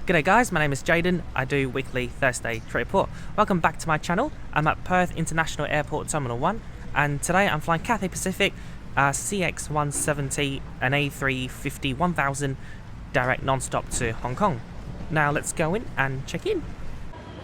G'day guys, my name is Jaden. I do weekly Thursday trip report. Welcome back to my channel. I'm at Perth International Airport Terminal 1 and today I'm flying Cathay Pacific CX170 and A350-1000 direct non-stop to Hong Kong. Now let's go in and check in.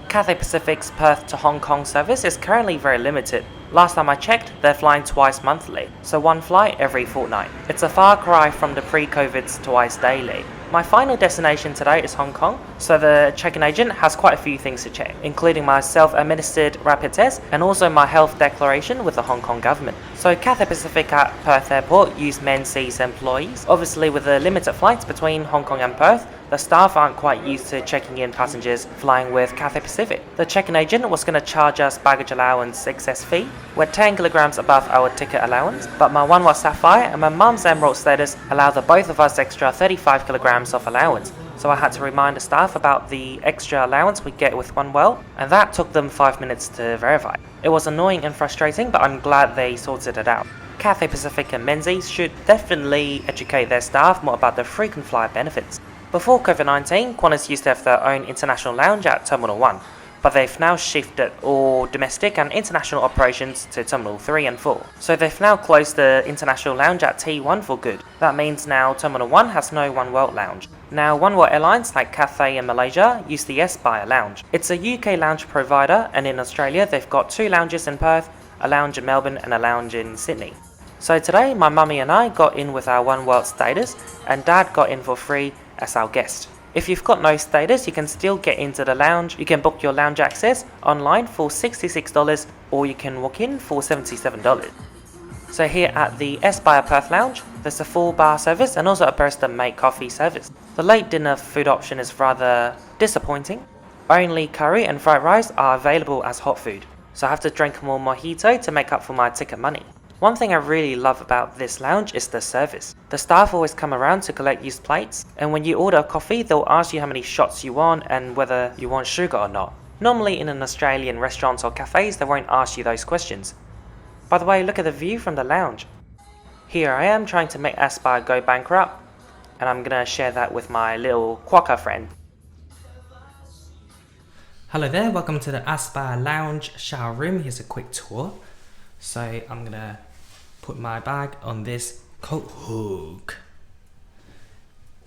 Cathay Pacific's Perth to Hong Kong service is currently very limited. Last time I checked, they're flying twice monthly, so one flight every fortnight. It's a far cry from the pre-COVID's twice daily. My final destination today is Hong Kong, so the check-in agent has quite a few things to check, including my self-administered rapid test and also my health declaration with the Hong Kong government. So Cathay Pacific at Perth Airport use men's employees. Obviously with the limited flights between Hong Kong and Perth, the staff aren't quite used to checking in passengers flying with Cathay Pacific. The check-in agent was going to charge us baggage allowance excess fee. We're 10 kilograms above our ticket allowance, but my One World Sapphire and my mum's Emerald status allow the both of us extra 35 kilograms of allowance. So I had to remind the staff about the extra allowance we get with One World, and that took them 5 minutes to verify. It was annoying and frustrating, but I'm glad they sorted it out. Cathay Pacific and Menzies should definitely educate their staff more about the frequent flyer benefits. Before COVID-19, Qantas used to have their own international lounge at Terminal 1, but they've now shifted all domestic and international operations to Terminal 3 and 4. So they've now closed the international lounge at T1 for good. That means now Terminal 1 has no One World lounge. Now One World airlines like Cathay in Malaysia use the Aspire lounge. It's a UK lounge provider, and in Australia they've got two lounges in Perth, a lounge in Melbourne and a lounge in Sydney. So today my mummy and I got in with our One World status, and Dad got in for free as our guest. If you've got no status, you can still get into the lounge. You can book your lounge access online for $66 or you can walk in for $77. So here at the Aspire Perth Lounge, there's a full bar service and also a barista made coffee service. The late dinner food option is rather disappointing. Only curry and fried rice are available as hot food, so I have to drink more mojito to make up for my ticket money. One thing I really love about this lounge is the service. The staff always come around to collect used plates, and when you order a coffee, they'll ask you how many shots you want and whether you want sugar or not. Normally in an Australian restaurants or cafes, they won't ask you those questions. By the way, look at the view from the lounge. Here I am trying to make Aspire go bankrupt, and I'm gonna share that with my little quokka friend. Hello there, welcome to the Aspire Lounge shower room. Here's a quick tour. So I'm gonna put my bag on this coat hook.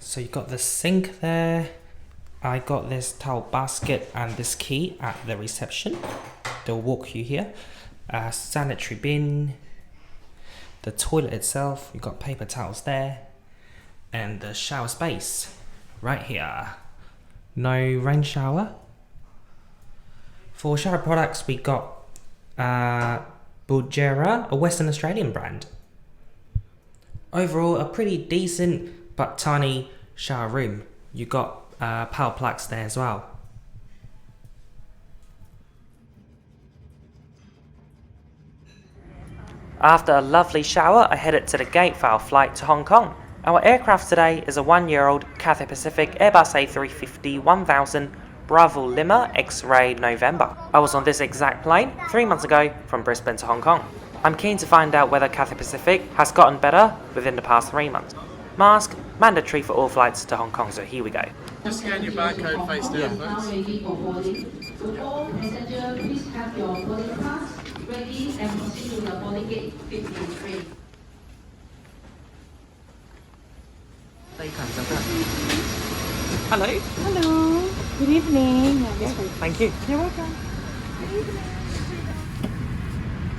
So you got the sink there. I got this towel basket and this key at the reception. They'll walk you here. Sanitary bin, the toilet itself, you got paper towels there, and the shower space right here. No rain shower. For shower products we got Bujera, a Western Australian brand. Overall, a pretty decent but tiny shower room. You got power plugs there as well. After a lovely shower, I headed to the gate for our flight to Hong Kong. Our aircraft today is a 1-year-old Cathay Pacific Airbus A350-1000 Bravo Lima X-Ray November. I was on this exact plane 3 months ago from Brisbane to Hong Kong. I'm keen to find out whether Cathay Pacific has gotten better within the past 3 months. Mask mandatory for all flights to Hong Kong, so here we go. Just scan your barcode face down, please. All passengers, please have your boarding pass ready and proceed to the boarding gate 53. Hello. Hello. Good evening. Thank you. You're welcome.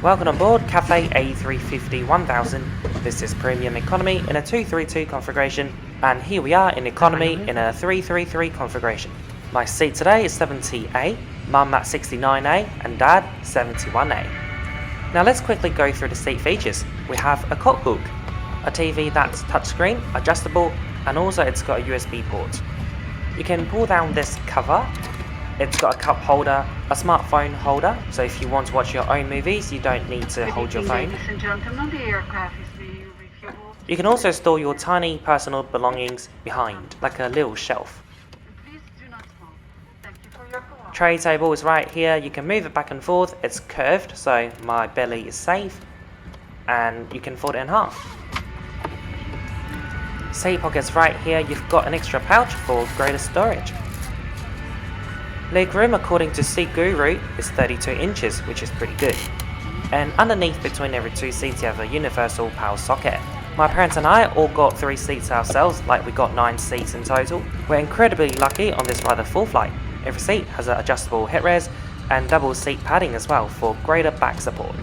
Welcome on board Cathay A350-1000. This is Premium Economy in a 232 configuration, and here we are in Economy in a 333 configuration. My seat today is 70A, Mum at 69A, and Dad 71A. Now let's quickly go through the seat features. We have a coat hook, a TV that's touchscreen, adjustable, and also it's got a USB port. You can pull down this cover. It's got a cup holder, a smartphone holder, so if you want to watch your own movies, you don't need to hold your phone. You can also store your tiny personal belongings behind, like a little shelf. Tray table is right here. You can move it back and forth. It's curved, so my belly is safe, and you can fold it in half. Seat pockets right here. You've got an extra pouch for greater storage. Legroom according to Seat Guru is 32 inches, which is pretty good. And underneath between every two seats you have a universal power socket. My parents and I all got 3 seats ourselves, like we got 9 seats in total. We're incredibly lucky on this rather full flight. Every seat has an adjustable headrest and double seat padding as well for greater back support.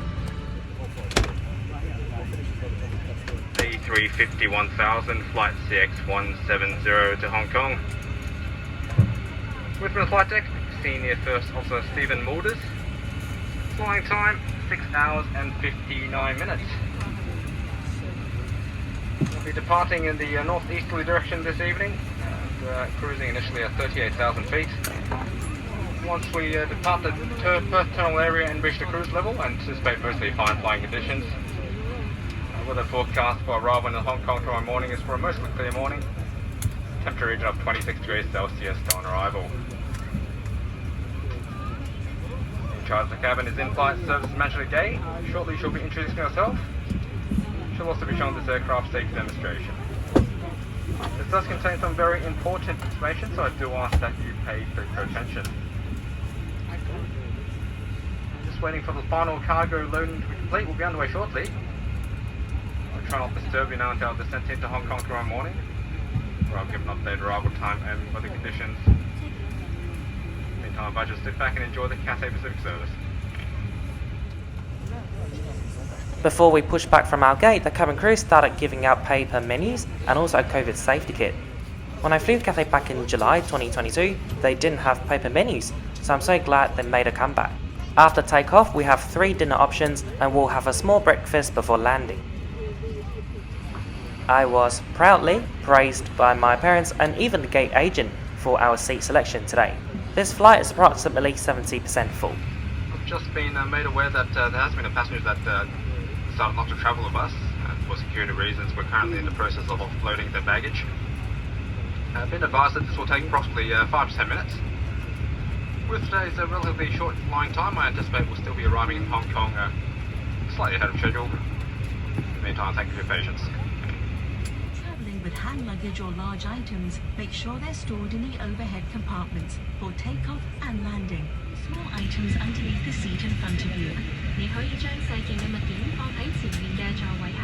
D350-1000 flight CX170 to Hong Kong. With me on the flight deck, Senior First Officer Stephen Mulders. Flying time 6 hours and 59 minutes. We'll be departing in the northeasterly direction this evening, and cruising initially at 38,000 feet. Once we depart the Perth terminal area and reach the cruise level, anticipate mostly fine flying conditions. Weather forecast for arrival in Hong Kong tomorrow morning is for a mostly clear morning. Temperature region of 26 degrees Celsius on arrival. In charge of the cabin is in-flight services manager Gay. Shortly she'll be introducing herself. She'll also be showing this aircraft safety demonstration. This does contain some very important information, so I do ask that you pay close attention. Just waiting for the final cargo loading to be complete. We'll be underway shortly. I'll try not to disturb you now until our descent into Hong Kong tomorrow morning, where I'll give an updated arrival time and weather conditions. Meantime, I just sit back and enjoy the Cathay Pacific service. Before we pushed back from our gate, the cabin crew started giving out paper menus and also a COVID safety kit. When I flew Cathay back in July 2022, they didn't have paper menus, so I'm so glad they made a comeback. After takeoff, we have 3 dinner options and we'll have a small breakfast before landing. I was proudly praised by my parents and even the gate agent for our seat selection today. This flight is approximately 70% full. I've just been made aware that there has been a passenger that decided not to travel with us, and for security reasons we're currently in the process of offloading their baggage. I've been advised that this will take approximately 5 to 10 minutes. With today's relatively short flying time, I anticipate we'll still be arriving in Hong Kong slightly ahead of schedule. In the meantime, thank you for your patience. Travelling with hand luggage or large items, make sure they're stored in the overhead compartments for takeoff and landing. Small items underneath the seat in front of you. 你可以將細件嘅物件放喺前面嘅座位下。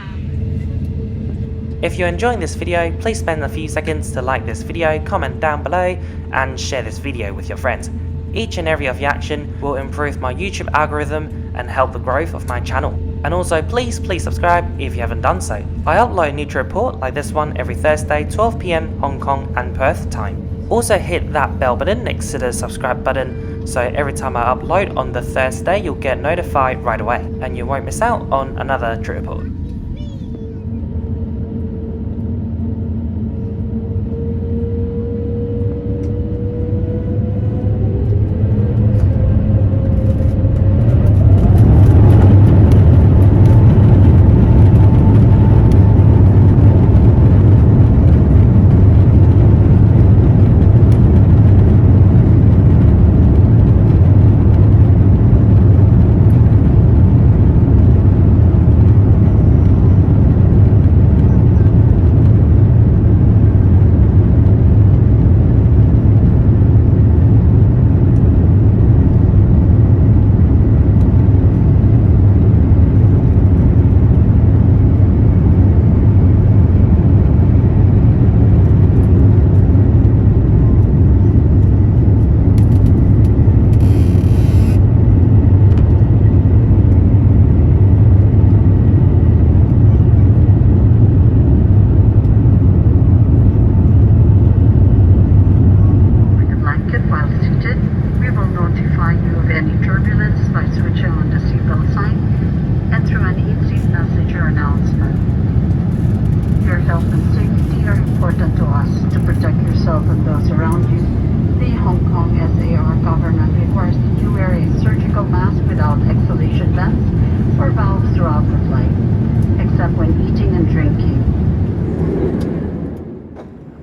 If you're enjoying this video, please spend a few seconds to like this video, comment down below, and share this video with your friends. Each and every of your action will improve my YouTube algorithm and help the growth of my channel. And also please subscribe if you haven't done so. I upload a new trip report like this one every Thursday 12 PM Hong Kong and Perth time. Also hit that bell button next to the subscribe button so every time I upload on the Thursday you'll get notified right away and you won't miss out on another trip report.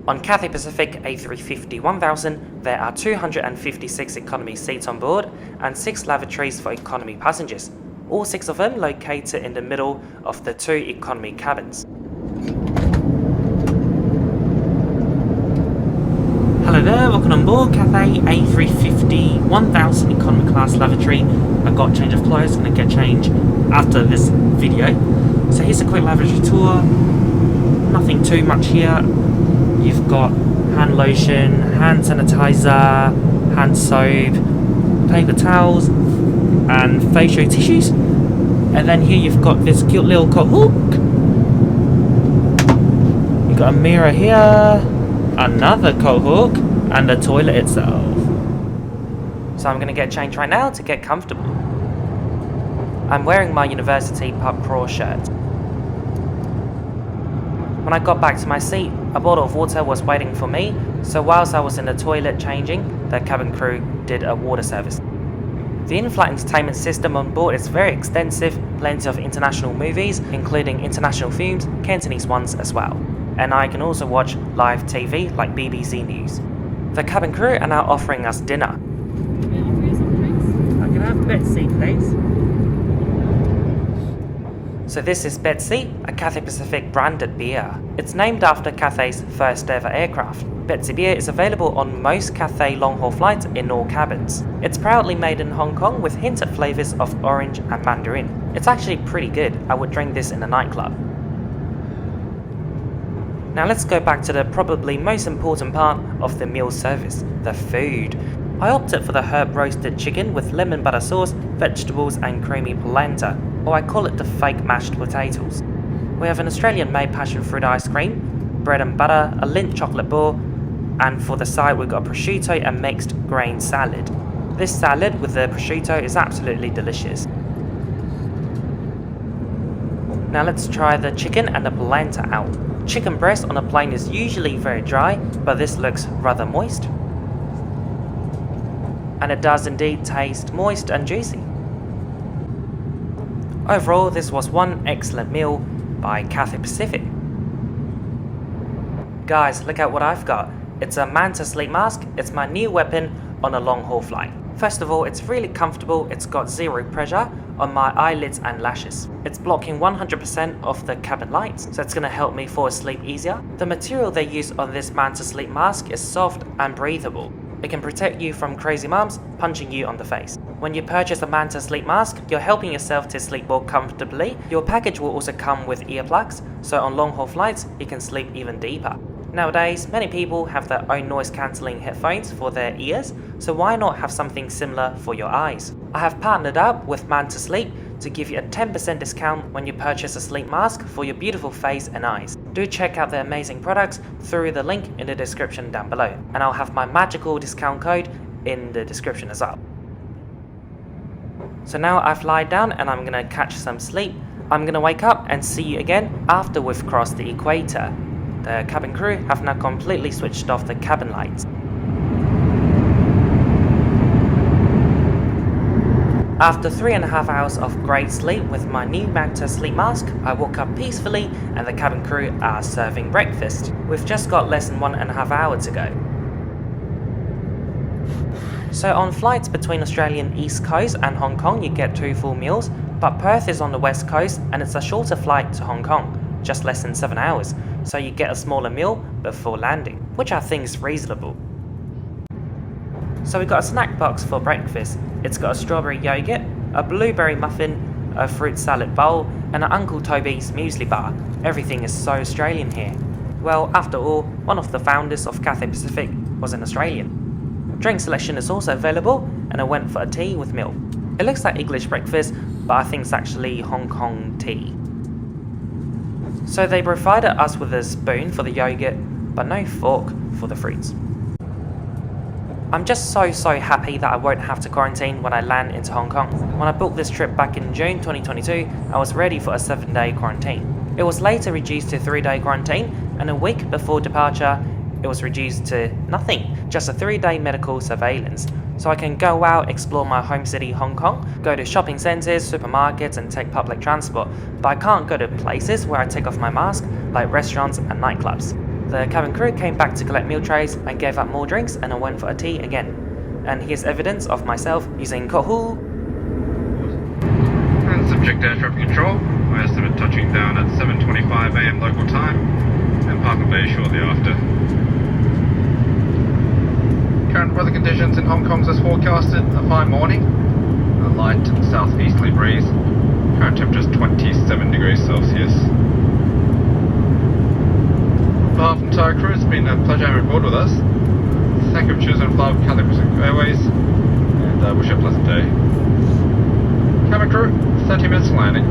On Cathay Pacific A350-1000, there are 256 economy seats on board and 6 lavatories for economy passengers, all 6 of them located in the middle of the 2 economy cabins. Hello there, welcome on board Cathay A350-1000 economy class lavatory. I've got a change of clothes, going to get change after this video. So here's a quick lavatory tour. Nothing too much here. You've got hand lotion, hand sanitizer, hand soap, paper towels and facial tissues. And then here you've got this cute little coat hook. You've got a mirror here, another coat hook, and the toilet itself. So I'm going to get changed right now to get comfortable. I'm wearing my university pub crawl shirt. When I got back to my seat, a bottle of water was waiting for me, so whilst I was in the toilet changing, the cabin crew did a water service. The in-flight entertainment system on board is very extensive, plenty of international movies, including international films, Cantonese ones as well. And I can also watch live TV like BBC News. The cabin crew are now offering us dinner. Can I have Betsy, please? So this is Betsy, a Cathay Pacific branded beer. It's named after Cathay's first ever aircraft. Betsy beer is available on most Cathay long-haul flights in all cabins. It's proudly made in Hong Kong with hinted flavours of orange and mandarin. It's actually pretty good. I would drink this in a nightclub. Now let's go back to the probably most important part of the meal service, the food. I opted for the herb roasted chicken with lemon butter sauce, vegetables and creamy polenta, or I call it the fake mashed potatoes. We have an Australian made passion fruit ice cream, bread and butter, a Lindt chocolate ball, and for the side we've got prosciutto and mixed grain salad. This salad with the prosciutto is absolutely delicious. Now let's try the chicken and the polenta out. Chicken breast on a plane is usually very dry, but this looks rather moist. And it does indeed taste moist and juicy. Overall, this was one excellent meal by Cathay Pacific. Guys, look at what I've got. It's a Manta Sleep mask. It's my new weapon on a long haul flight. First of all, it's really comfortable. It's got zero pressure on my eyelids and lashes. It's blocking 100% of the cabin lights, so it's going to help me fall asleep easier. The material they use on this Manta Sleep mask is soft and breathable. It can protect you from crazy mums punching you on the face. When you purchase a Manta Sleep mask, you're helping yourself to sleep more comfortably. Your package will also come with earplugs, so on long haul flights, you can sleep even deeper. Nowadays, many people have their own noise cancelling headphones for their ears, so why not have something similar for your eyes? I have partnered up with Manta Sleep to give you a 10% discount when you purchase a sleep mask for your beautiful face and eyes. Do check out their amazing products through the link in the description down below, and I'll have my magical discount code in the description as well. So now I've lied down and I'm gonna catch some sleep. I'm gonna wake up and see you again after we've crossed the equator. The cabin crew have now completely switched off the cabin lights. After 3.5 hours of great sleep with my new Manta Sleep mask, I woke up peacefully and the cabin crew are serving breakfast. We've just got less than 1.5 hours to go. So on flights between Australian East Coast and Hong Kong you get 2 full meals, but Perth is on the West Coast and it's a shorter flight to Hong Kong, just less than 7 hours, so you get a smaller meal before landing, which I think is reasonable. So we got a snack box for breakfast. It's got a strawberry yogurt, a blueberry muffin, a fruit salad bowl, and an Uncle Toby's muesli bar. Everything is so Australian here. Well, after all, one of the founders of Cathay Pacific was an Australian. Drink selection is also available, and I went for a tea with milk. It looks like English breakfast, but I think it's actually Hong Kong tea. So they provided us with a spoon for the yogurt, but no fork for the fruits. I'm just so happy that I won't have to quarantine when I land into Hong Kong. When I booked this trip back in June 2022, I was ready for a 7-day quarantine. It was later reduced to 3-day quarantine, and a week before departure, it was reduced to nothing, just a 3-day medical surveillance. So I can go out, explore my home city Hong Kong, go to shopping centres, supermarkets and take public transport, but I can't go to places where I take off my mask, like restaurants and nightclubs. The cabin crew came back to collect meal trays and gave up more drinks, and I went for a tea again. And here's evidence of myself using Kohu. And subject air traffic control. I estimate touching down at 7:25 AM local time and Parker Bay shortly after. Current weather conditions in Hong Kong's as forecasted: a fine morning, a light southeasterly breeze. Current temperature is 27 degrees Celsius. On behalf of the entire crew, it's been a pleasure having you aboard with us. Thank you for choosing to fly with Cathay Pacific Airways, and wish you a pleasant day. Cabin crew, 30 minutes to landing.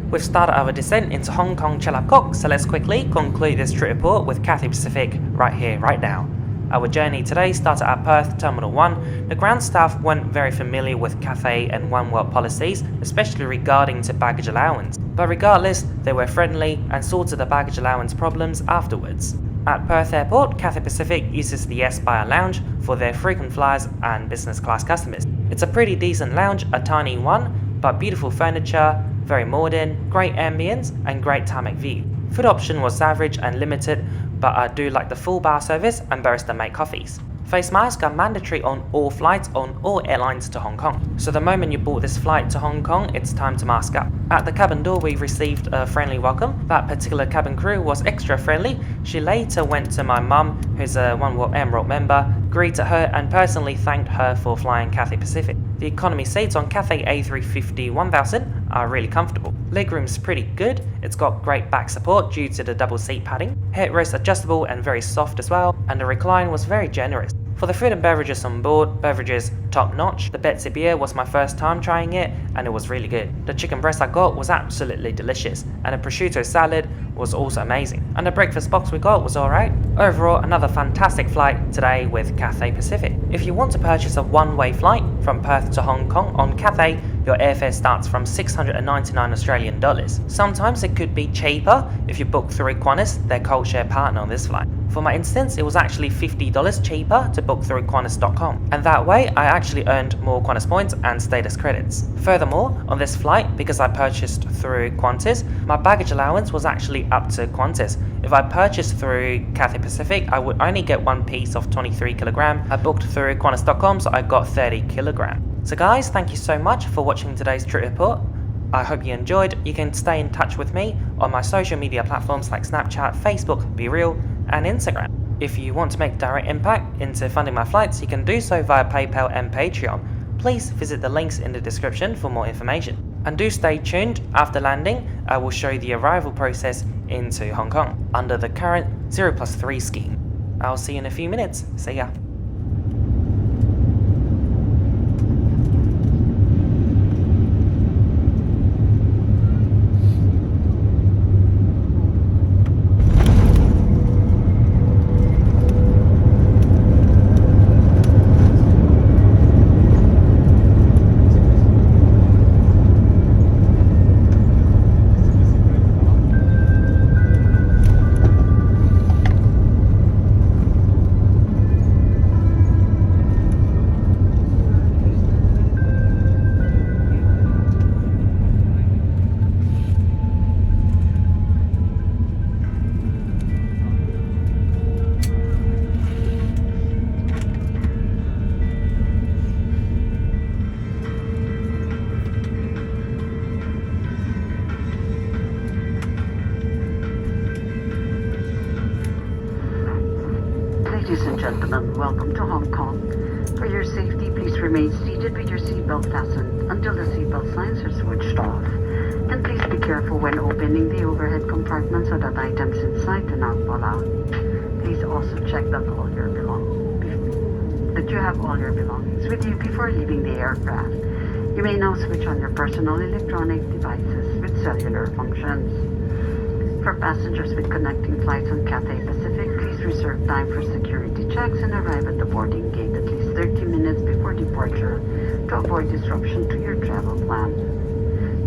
We've started our descent into Hong Kong Chelap Kok, so let's quickly conclude this trip report with Cathay Pacific right here, right now. Our journey today started at Perth Terminal 1. The ground staff weren't very familiar with Cathay and One World policies, especially regarding to baggage allowance. But regardless, they were friendly and sorted the baggage allowance problems afterwards. At Perth Airport, Cathay Pacific uses the Aspire Lounge for their frequent flyers and business class customers. It's a pretty decent lounge, a tiny one, but beautiful furniture, very modern, great ambience and great tarmac view. Food option was average and limited, but I do like the full bar service and barista made coffees. Face masks are mandatory on all flights on all airlines to Hong Kong. So the moment you board this flight to Hong Kong, it's time to mask up. At the cabin door, we received a friendly welcome. That particular cabin crew was extra friendly. She later went to my mum, who's a One World Emerald member, greeted her and personally thanked her for flying Cathay Pacific. The economy seats on Cathay A350-1000 are really comfortable. Legroom's pretty good. It's got great back support due to the double seat padding. Headrest adjustable and very soft as well, and the recline was very generous. For the food and beverages on board, beverages top notch. The Betsy beer was my first time trying it and it was really good. The chicken breast I got was absolutely delicious, and the prosciutto salad was also amazing. And the breakfast box we got was alright. Overall, another fantastic flight today with Cathay Pacific. If you want to purchase a one-way flight from Perth to Hong Kong on Cathay, your airfare starts from 699 Australian dollars. Sometimes it could be cheaper if you book through Qantas, their code-share partner on this flight. For my instance, it was actually $50 cheaper to book through Qantas.com, and that way I actually earned more Qantas points and status credits. Furthermore, on this flight, because I purchased through Qantas, my baggage allowance was actually up to Qantas. If I purchased through Cathay Pacific, I would only get one piece of 23 kg. I booked through Qantas.com, so I got 30 kg. So guys, thank you so much for watching today's trip report. I hope you enjoyed. You can stay in touch with me on my social media platforms like Snapchat, Facebook, BeReal, and Instagram. If you want to make direct impact into funding my flights, you can do so via PayPal and Patreon. Please visit the links in the description for more information. And do stay tuned. After landing, I will show you the arrival process into Hong Kong under the current 0+3 scheme. I'll see you in a few minutes. See ya. Ladies and gentlemen, welcome to Hong Kong. For your safety, please remain seated with your seatbelt fastened until the seatbelt signs are switched off. And please be careful when opening the overhead compartment so that items inside do not fall out. Please also check that you have all your belongings with you before leaving the aircraft. You may now switch on your personal electronic devices with cellular functions. For passengers with connecting flights on Cathay Pacific, please reserve time for security checks and arrive at the boarding gate at least 30 minutes before departure to avoid disruption to your travel plan.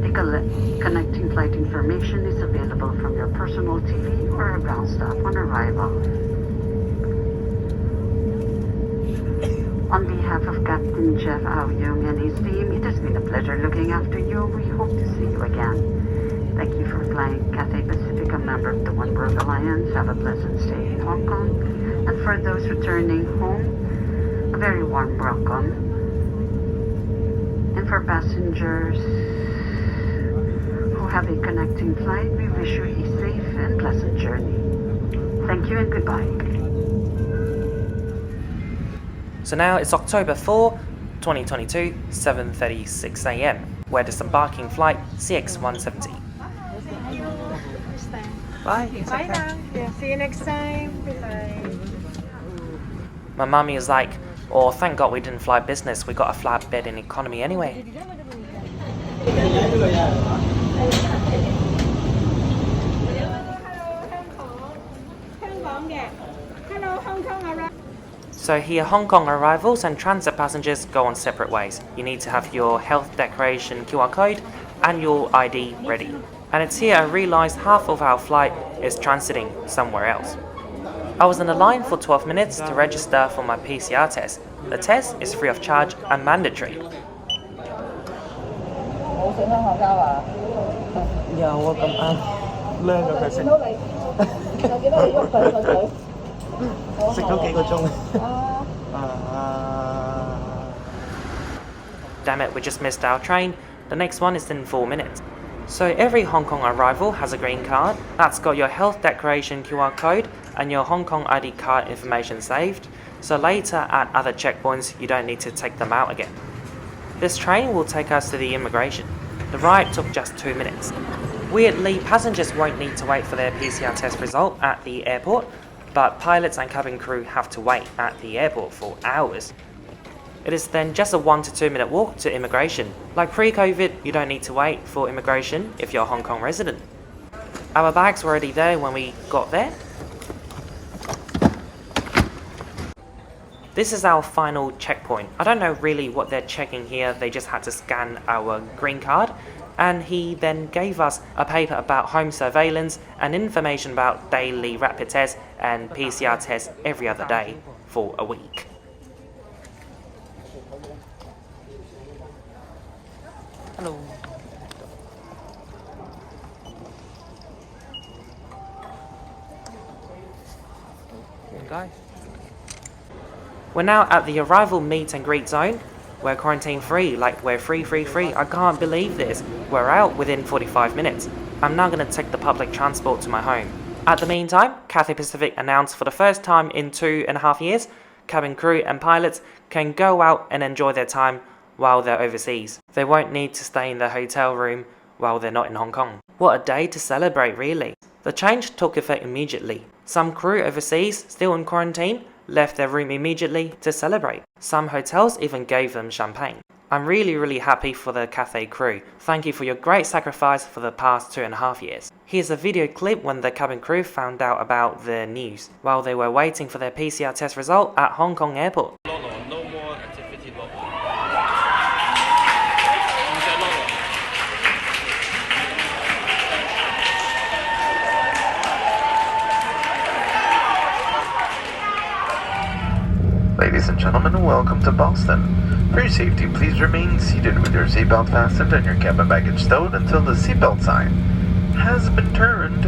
The connecting flight information is available from your personal TV or a ground staff on arrival. On behalf of Captain Jeff Ao Yung and his team, it has been a pleasure looking after you. We hope to see you again. Thank you for flying Cathay Pacific, a member of the One World Alliance. Have a pleasant stay in Hong Kong. And for those returning home, a very warm welcome. And for passengers who have a connecting flight, we wish you a safe and pleasant journey. Thank you and goodbye. So now it's October 4, 2022, 7:36 AM. We're disembarking flight CX170. Bye. Bye now. Yeah, see you next time. Bye. My mummy is like, oh, thank God we didn't fly business. We got a flat bed in economy anyway. So here, Hong Kong arrivals and transit passengers go on separate ways. You need to have your health declaration QR code and your ID ready. And it's here I realised half of our flight is transiting somewhere else. I was in the line for 12 minutes to register for my PCR test. The test is free of charge and mandatory. Damn it, we just missed our train. The next one is in 4 minutes. So every Hong Kong arrival has a green card that's got your health declaration QR code and your Hong Kong ID card information saved, so later at other checkpoints you don't need to take them out again. This train will take us to the immigration. The ride took just 2 minutes. Weirdly, passengers won't need to wait for their PCR test result at the airport, but pilots and cabin crew have to wait at the airport for hours. It is then just a 1 to 2 minute walk to immigration. Like pre-COVID, you don't need to wait for immigration if you're a Hong Kong resident. Our bags were already there when we got there. This is our final checkpoint. I don't know really what they're checking here, they just had to scan our green card, and he then gave us a paper about home surveillance and information about daily rapid tests and PCR tests every other day for a week. Hello. Guys. We're now at the arrival meet and greet zone. We're quarantine free, like we're free. I can't believe this. We're out within 45 minutes. I'm now going to take the public transport to my home. At the meantime, Cathay Pacific announced for the first time in 2.5 years, cabin crew and pilots can go out and enjoy their time while they're overseas. They won't need to stay in their hotel room while they're not in Hong Kong. What a day to celebrate, really. The change took effect immediately. Some crew overseas, still in quarantine, left their room immediately to celebrate. Some hotels even gave them champagne. I'm really happy for the Cathay crew. Thank you for your great sacrifice for the past 2.5 years. Here's a video clip when the cabin crew found out about the news while they were waiting for their PCR test result at Hong Kong airport. No more activity. Ladies and gentlemen, welcome to Boston. For your safety, please remain seated with your seatbelt fastened and your cabin baggage stowed until the seatbelt sign has been turned